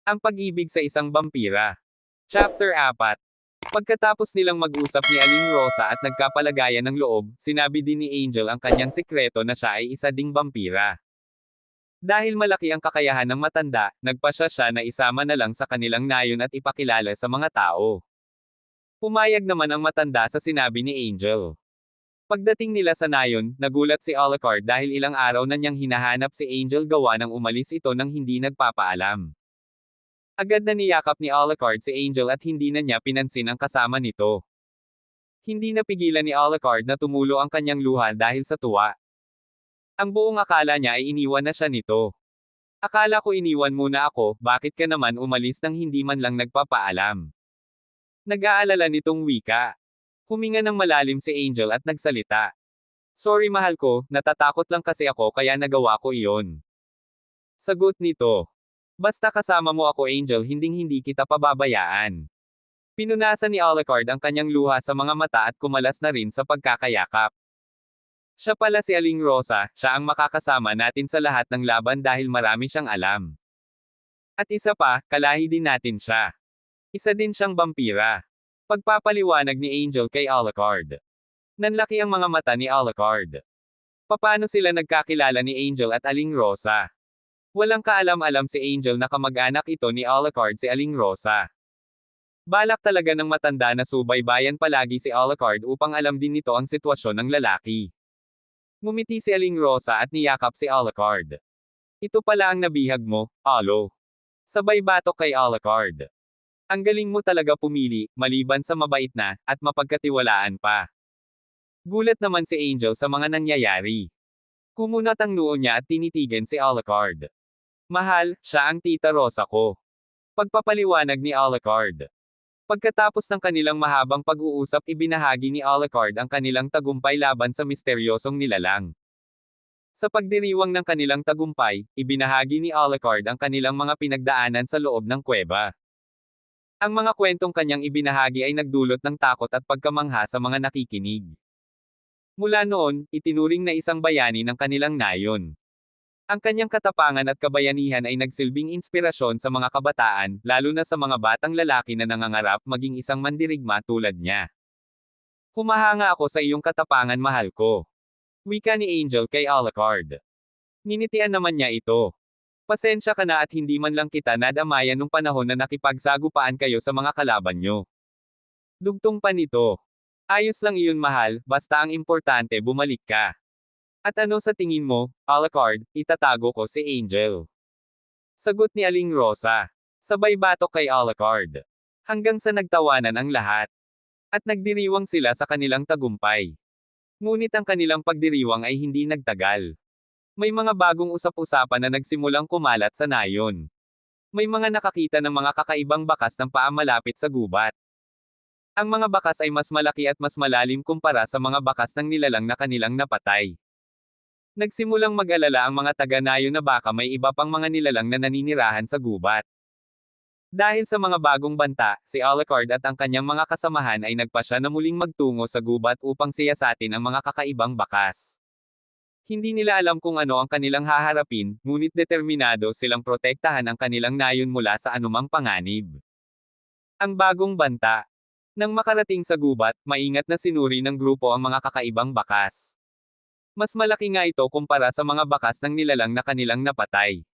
Ang pag-ibig sa isang vampira. Chapter 4. Pagkatapos nilang mag-usap ni Aling Rosa at nagkapalagayan ng loob, sinabi din ni Angel ang kanyang sikreto na siya ay isa ding vampira. Dahil malaki ang kakayahan ng matanda, nagpasya siya na isama na lang sa kanilang nayon at ipakilala sa mga tao. Pumayag naman ang matanda sa sinabi ni Angel. Pagdating nila sa nayon, nagulat si Alucard dahil ilang araw na niyang hinahanap si Angel gawa ng umalis ito nang hindi nagpapaalam. Agad na niyakap ni Alucard si Angel at hindi na niya pinansin ang kasama nito. Hindi napigilan ni Alucard na tumulo ang kanyang luha dahil sa tuwa. Ang buong akala niya ay iniwan na siya nito. Akala ko iniwan muna ako, bakit ka naman umalis nang hindi man lang nagpapaalam? Nag-aalala nitong wika. Huminga ng malalim si Angel at nagsalita. Sorry mahal ko, natatakot lang kasi ako kaya nagawa ko iyon. Sagot nito. Basta kasama mo ako Angel hinding-hindi kita pababayaan. Pinunasan ni Alucard ang kanyang luha sa mga mata at kumalas na rin sa pagkakayakap. Siya pala si Aling Rosa, siya ang makakasama natin sa lahat ng laban dahil marami siyang alam. At isa pa, kalahi din natin siya. Isa din siyang vampira. Pagpapaliwanag ni Angel kay Alucard. Nanlaki ang mga mata ni Alucard. Paano sila nagkakilala ni Angel at Aling Rosa? Walang kaalam-alam si Angel na kamag-anak ito ni Alucard si Aling Rosa. Balak talaga ng matanda na subaybayan palagi si Alucard upang alam din nito ang sitwasyon ng lalaki. Ngumiti si Aling Rosa at niyakap si Alucard. Ito pala ang nabihag mo, Alo. Sabay batok kay Alucard. Ang galing mo talaga pumili, maliban sa mabait na, at mapagkatiwalaan pa. Gulat naman si Angel sa mga nangyayari. Kumunat ang noo niya at tinitigan si Alucard. Mahal, siya ang tita Rosa ko. Pagpapaliwanag ni Alucard. Pagkatapos ng kanilang mahabang pag-uusap ibinahagi ni Alucard ang kanilang tagumpay laban sa misteryosong nilalang. Sa pagdiriwang ng kanilang tagumpay, ibinahagi ni Alucard ang kanilang mga pinagdaanan sa loob ng kuweba. Ang mga kwentong kanyang ibinahagi ay nagdulot ng takot at pagkamangha sa mga nakikinig. Mula noon, itinuring na isang bayani ng kanilang nayon. Ang kanyang katapangan at kabayanihan ay nagsilbing inspirasyon sa mga kabataan, lalo na sa mga batang lalaki na nangangarap maging isang mandirigma tulad niya. Humahanga ako sa iyong katapangan mahal ko. Wika ni Angel kay Alucard. Ninitian naman niya ito. Pasensya ka na at hindi man lang kita nadamayan nung panahon na nakipagsagupaan kayo sa mga kalaban nyo. Dugtong pa nito. Ayos lang iyon mahal, basta ang importante bumalik ka. At ano sa tingin mo, Alucard, itatago ko si Angel? Sagot ni Aling Rosa. Sabay batok kay Alucard. Hanggang sa nagtawanan ang lahat. At nagdiriwang sila sa kanilang tagumpay. Ngunit ang kanilang pagdiriwang ay hindi nagtagal. May mga bagong usap-usapan na nagsimulang kumalat sa nayon. May mga nakakita ng mga kakaibang bakas ng paa malapit sa gubat. Ang mga bakas ay mas malaki at mas malalim kumpara sa mga bakas ng nilalang na kanilang napatay. Nagsimulang mag-alala ang mga taga-nayon na baka may iba pang mga nilalang na naninirahan sa gubat. Dahil sa mga bagong banta, si Alucard at ang kanyang mga kasamahan ay nagpasya na muling magtungo sa gubat upang siyasatin ang mga kakaibang bakas. Hindi nila alam kung ano ang kanilang haharapin, ngunit determinado silang protektahan ang kanilang nayon mula sa anumang panganib. Ang bagong banta. Nang makarating sa gubat, maingat na sinuri ng grupo ang mga kakaibang bakas. Mas malaki nga ito kumpara sa mga bakas ng nilalang na kanilang napatay.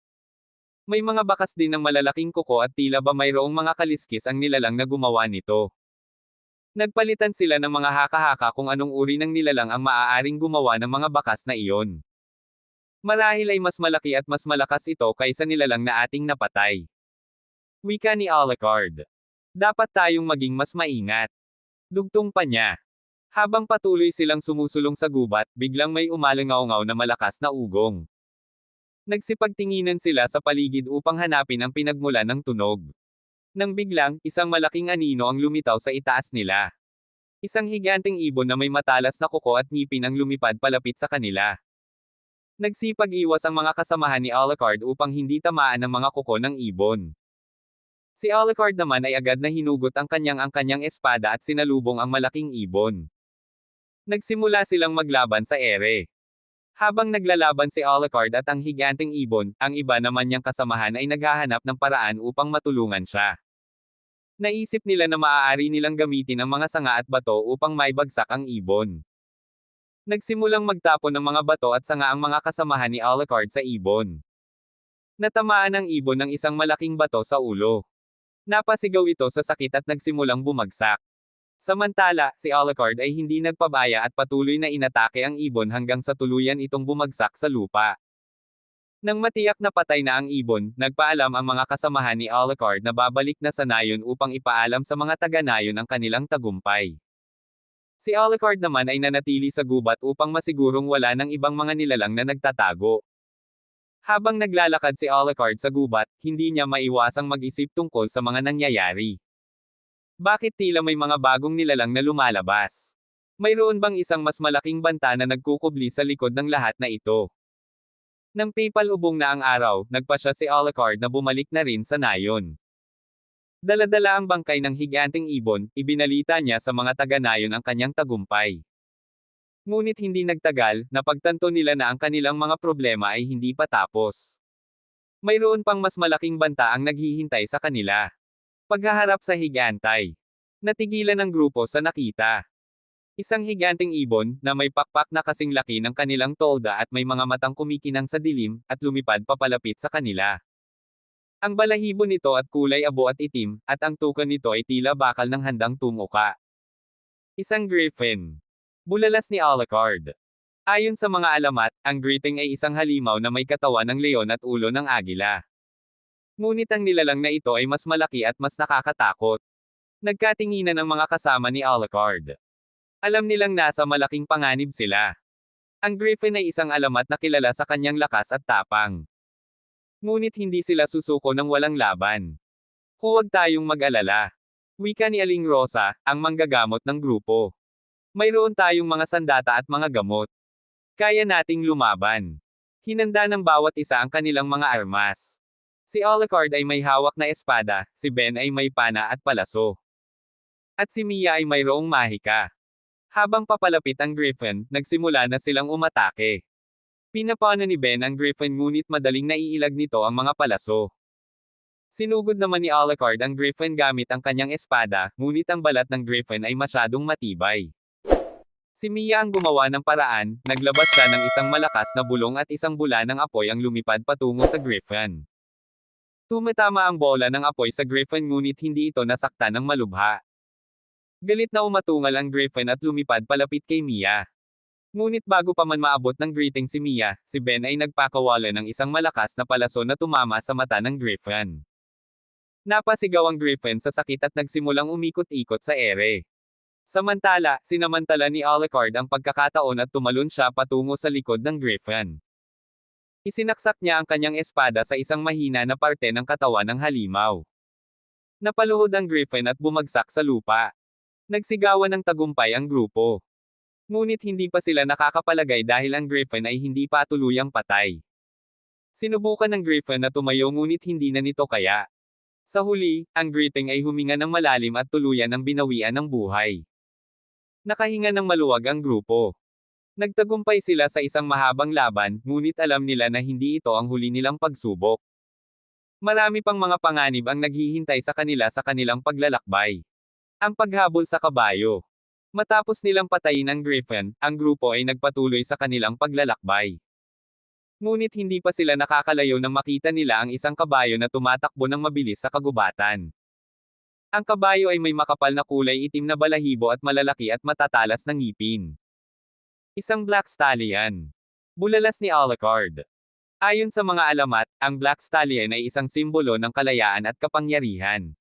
May mga bakas din ng malalaking kuko at tila ba mayroong mga kaliskis ang nilalang na gumawa nito. Nagpalitan sila ng mga haka-haka kung anong uri ng nilalang ang maaaring gumawa ng mga bakas na iyon. Marahil ay mas malaki at mas malakas ito kaysa nilalang na ating napatay. Wika ni Alucard. Dapat tayong maging mas maingat. Dugtong pa niya. Habang patuloy silang sumusulong sa gubat, biglang may umalangaw-ngaw na malakas na ugong. Nagsipagtinginan sila sa paligid upang hanapin ang pinagmulan ng tunog. Nang biglang, isang malaking anino ang lumitaw sa itaas nila. Isang higanteng ibon na may matalas na kuko at ngipin ang lumipad palapit sa kanila. Nagsipag-iwas ang mga kasamahan ni Alucard upang hindi tamaan ng mga kuko ng ibon. Si Alucard naman ay agad na hinugot ang kanyang espada at sinalubong ang malaking ibon. Nagsimula silang maglaban sa ere. Habang naglalaban si Alucard at ang higanteng ibon, ang iba naman niyang kasamahan ay naghahanap ng paraan upang matulungan siya. Naisip nila na maaari nilang gamitin ang mga sanga at bato upang maibagsak ang ibon. Nagsimulang magtapon ng mga bato at sanga ang mga kasamahan ni Alucard sa ibon. Natamaan ang ibon ng isang malaking bato sa ulo. Napasigaw ito sa sakit at nagsimulang bumagsak. Samantala, si Alucard ay hindi nagpabaya at patuloy na inatake ang ibon hanggang sa tuluyan itong bumagsak sa lupa. Nang matiyak na patay na ang ibon, nagpaalam ang mga kasamahan ni Alucard na babalik na sa nayon upang ipaalam sa mga taga-nayon ang kanilang tagumpay. Si Alucard naman ay nanatili sa gubat upang masigurong wala ng ibang mga nilalang na nagtatago. Habang naglalakad si Alucard sa gubat, hindi niya maiwasang mag-isip tungkol sa mga nangyayari. Bakit tila may mga bagong nilalang na lumalabas? Mayroon bang isang mas malaking banta na nagkukubli sa likod ng lahat na ito? Nang pipalubong na ang araw, nagpasya si Alucard na bumalik na rin sa nayon. Dala-dala ang bangkay ng higanteng ibon, ibinalita niya sa mga taga-nayon ang kanyang tagumpay. Ngunit hindi nagtagal, napagtanto nila na ang kanilang mga problema ay hindi pa tapos. Mayroon pang mas malaking banta ang naghihintay sa kanila. Paghaharap sa higantay. Natigilan ang grupo sa nakita. Isang higanteng ibon, na may pakpak na kasing laki ng kanilang tolda at may mga matang kumikinang sa dilim, at lumipad papalapit sa kanila. Ang balahibo nito at kulay abo at itim, at ang tukan nito ay tila bakal ng handang tumuka. Isang griffin. Bulalas ni Alucard. Ayon sa mga alamat, ang griffin ay isang halimaw na may katawan ng leon at ulo ng agila. Ngunit ang nilalang na ito ay mas malaki at mas nakakatakot. Nagkatinginan ang mga kasama ni Alucard. Alam nilang nasa malaking panganib sila. Ang griffin ay isang alamat na kilala sa kanyang lakas at tapang. Ngunit hindi sila susuko ng walang laban. Huwag tayong mag-alala. Wika ni Aling Rosa, ang manggagamot ng grupo. Mayroon tayong mga sandata at mga gamot. Kaya nating lumaban. Hinanda ng bawat isa ang kanilang mga armas. Si Alucard ay may hawak na espada, si Ben ay may pana at palaso. At si Mia ay mayroong mahika. Habang papalapit ang griffin, nagsimula na silang umatake. Pinapano ni Ben ang griffin ngunit madaling naiilag nito ang mga palaso. Sinugod naman ni Alucard ang griffin gamit ang kanyang espada, ngunit ang balat ng griffin ay masyadong matibay. Si Mia ang gumawa ng paraan, naglabas siya ng isang malakas na bulong at isang bula ng apoy ang lumipad patungo sa griffin. Tumatama ang bola ng apoy sa griffin ngunit hindi ito nasaktan ng malubha. Galit na umatungal ang griffin at lumipad palapit kay Mia. Ngunit bago pa man maabot ng greeting si Mia, si Ben ay nagpakawala ng isang malakas na palaso na tumama sa mata ng griffin. Napasigaw ang griffin sa sakit at nagsimulang umikot-ikot sa ere. Samantala, sinamantala ni Alucard ang pagkakataon at tumalon siya patungo sa likod ng griffin. Isinaksak niya ang kanyang espada sa isang mahina na parte ng katawan ng halimaw. Napaluhod ang griffin at bumagsak sa lupa. Nagsigawan ng tagumpay ang grupo. Ngunit hindi pa sila nakakapalagay dahil ang griffin ay hindi pa tuluyang patay. Sinubukan ng griffin na tumayo ngunit hindi na nito kaya. Sa huli, ang griffin ay huminga ng malalim at tuluyan ng binawian ng buhay. Nakahinga ng maluwag ang grupo. Nagtagumpay sila sa isang mahabang laban, ngunit alam nila na hindi ito ang huli nilang pagsubok. Marami pang mga panganib ang naghihintay sa kanila sa kanilang paglalakbay. Ang paghabol sa kabayo. Matapos nilang patayin ang griffin, ang grupo ay nagpatuloy sa kanilang paglalakbay. Ngunit hindi pa sila nakakalayo nang makita nila ang isang kabayo na tumatakbo ng mabilis sa kagubatan. Ang kabayo ay may makapal na kulay itim na balahibo at malalaki at matatalas na ngipin. Isang Black Stallion. Bulalas ni Alucard. Ayon sa mga alamat, ang Black Stallion ay isang simbolo ng kalayaan at kapangyarihan.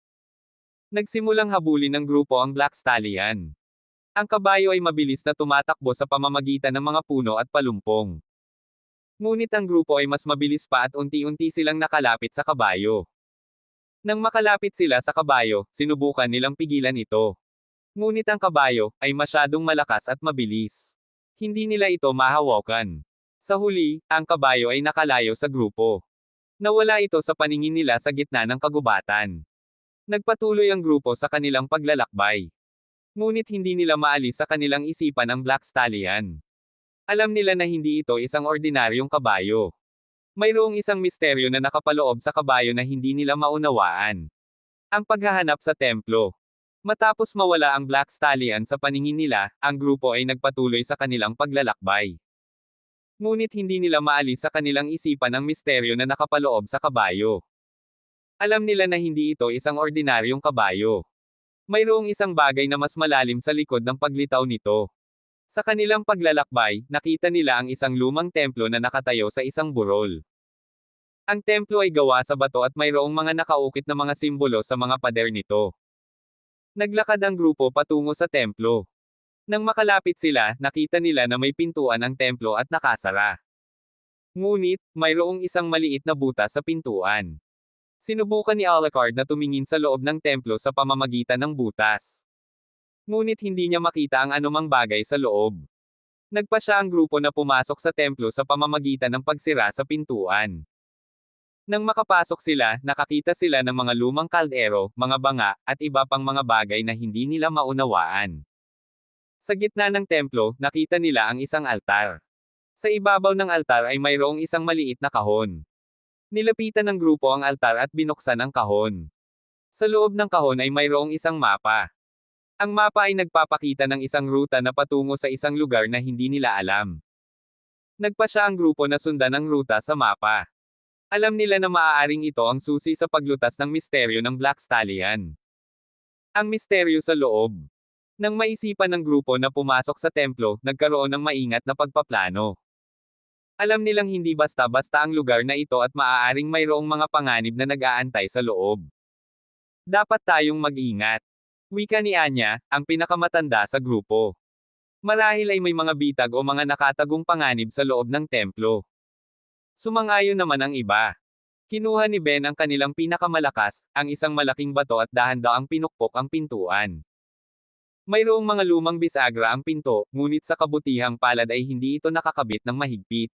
Nagsimulang habulin ng grupo ang Black Stallion. Ang kabayo ay mabilis na tumatakbo sa pamamagitan ng mga puno at palumpong. Ngunit ang grupo ay mas mabilis pa at unti-unti silang nakalapit sa kabayo. Nang makalapit sila sa kabayo, sinubukan nilang pigilan ito. Ngunit ang kabayo ay masyadong malakas at mabilis. Hindi nila ito mahawakan. Sa huli, ang kabayo ay nakalayo sa grupo. Nawala ito sa paningin nila sa gitna ng kagubatan. Nagpatuloy ang grupo sa kanilang paglalakbay. Ngunit hindi nila maalis sa kanilang isipan ang Black Stallion. Alam nila na hindi ito isang ordinaryong kabayo. Mayroong isang misteryo na nakapaloob sa kabayo na hindi nila maunawaan. Ang paghahanap sa templo. Matapos mawala ang Black Stallion sa paningin nila, ang grupo ay nagpatuloy sa kanilang paglalakbay. Ngunit hindi nila maalis sa kanilang isipan ang misteryo na nakapaloob sa kabayo. Alam nila na hindi ito isang ordinaryong kabayo. Mayroong isang bagay na mas malalim sa likod ng paglitaw nito. Sa kanilang paglalakbay, nakita nila ang isang lumang templo na nakatayo sa isang burol. Ang templo ay gawa sa bato at mayroong mga nakaukit na mga simbolo sa mga pader nito. Naglakad ang grupo patungo sa templo. Nang makalapit sila, nakita nila na may pintuan ang templo at nakasara. Ngunit, mayroong isang maliit na butas sa pintuan. Sinubukan ni Alucard na tumingin sa loob ng templo sa pamamagitan ng butas. Ngunit hindi niya makita ang anumang bagay sa loob. Nagpasya ang grupo na pumasok sa templo sa pamamagitan ng pagsira sa pintuan. Nang makapasok sila, nakakita sila ng mga lumang kaldero, mga banga, at iba pang mga bagay na hindi nila maunawaan. Sa gitna ng templo, nakita nila ang isang altar. Sa ibabaw ng altar ay mayroong isang maliit na kahon. Nilapitan ng grupo ang altar at binuksan ang kahon. Sa loob ng kahon ay mayroong isang mapa. Ang mapa ay nagpapakita ng isang ruta na patungo sa isang lugar na hindi nila alam. Nagpasya ang grupo na sundan ang ruta sa mapa. Alam nila na maaaring ito ang susi sa paglutas ng misteryo ng Black Stallion. Ang misteryo sa loob. Nang maisipan ng grupo na pumasok sa templo, nagkaroon ng maingat na pagpaplano. Alam nilang hindi basta-basta ang lugar na ito at maaaring mayroong mga panganib na nag-aantay sa loob. Dapat tayong mag-ingat. Wika ni Anya, ang pinakamatanda sa grupo. Marahil ay may mga bitag o mga nakatagong panganib sa loob ng templo. Sumang-ayon naman ang iba. Kinuha ni Ben ang kanilang pinakamalakas, ang isang malaking bato at dahan-daang pinukpok ang pintuan. Mayroong mga lumang bisagra ang pinto, ngunit sa kabutihang palad ay hindi ito nakakabit ng mahigpit.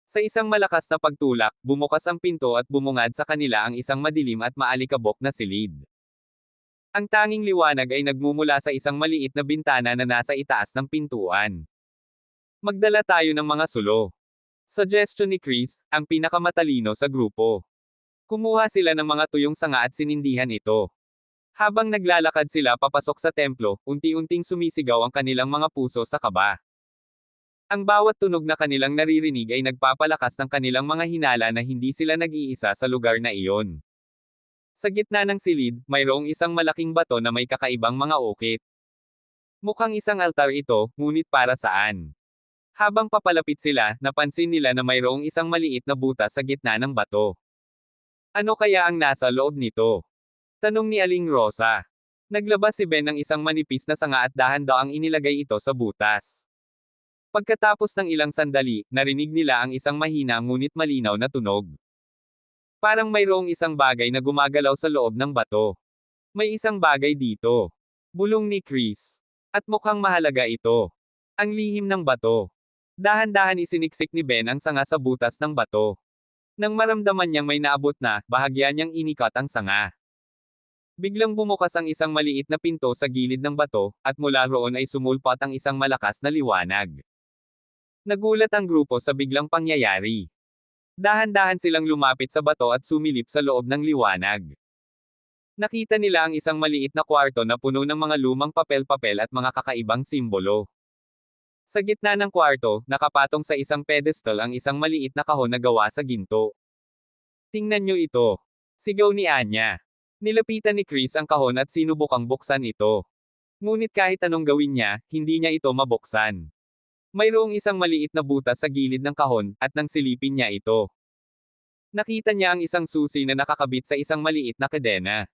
Sa isang malakas na pagtulak, bumukas ang pinto at bumungad sa kanila ang isang madilim at maalikabok na silid. Ang tanging liwanag ay nagmumula sa isang maliit na bintana na nasa itaas ng pintuan. Magdala tayo ng mga sulo. Suggestion ni Chris, ang pinakamatalino sa grupo. Kumuha sila ng mga tuyong sanga at sinindihan ito. Habang naglalakad sila papasok sa templo, unti-unting sumisigaw ang kanilang mga puso sa kaba. Ang bawat tunog na kanilang naririnig ay nagpapalakas ng kanilang mga hinala na hindi sila nag-iisa sa lugar na iyon. Sa gitna ng silid, mayroong isang malaking bato na may kakaibang mga ukit. Mukhang isang altar ito, ngunit para saan? Habang papalapit sila, napansin nila na mayroong isang maliit na butas sa gitna ng bato. Ano kaya ang nasa loob nito? Tanong ni Aling Rosa. Naglabas si Ben ng isang manipis na sanga at dahan-daang inilagay ito sa butas. Pagkatapos ng ilang sandali, narinig nila ang isang mahina ngunit malinaw na tunog. Parang mayroong isang bagay na gumagalaw sa loob ng bato. May isang bagay dito. Bulong ni Chris. At mukhang mahalaga ito. Ang lihim ng bato. Dahan-dahan isiniksik ni Ben ang sanga sa butas ng bato. Nang maramdaman niyang may naabot na, bahagya niyang inikat ang sanga. Biglang bumukas ang isang maliit na pinto sa gilid ng bato, at mula roon ay sumulpot ang isang malakas na liwanag. Nagulat ang grupo sa biglang pangyayari. Dahan-dahan silang lumapit sa bato at sumilip sa loob ng liwanag. Nakita nila ang isang maliit na kwarto na puno ng mga lumang papel-papel at mga kakaibang simbolo. Sa gitna ng kwarto, nakapatong sa isang pedestal ang isang maliit na kahon na gawa sa ginto. Tingnan niyo ito. Sigaw ni Anya. Nilapitan ni Chris ang kahon at sinubukang buksan ito. Ngunit kahit anong gawin niya, hindi niya ito mabuksan. Mayroong isang maliit na butas sa gilid ng kahon, at nang silipin niya ito. Nakita niya ang isang susi na nakakabit sa isang maliit na kadena.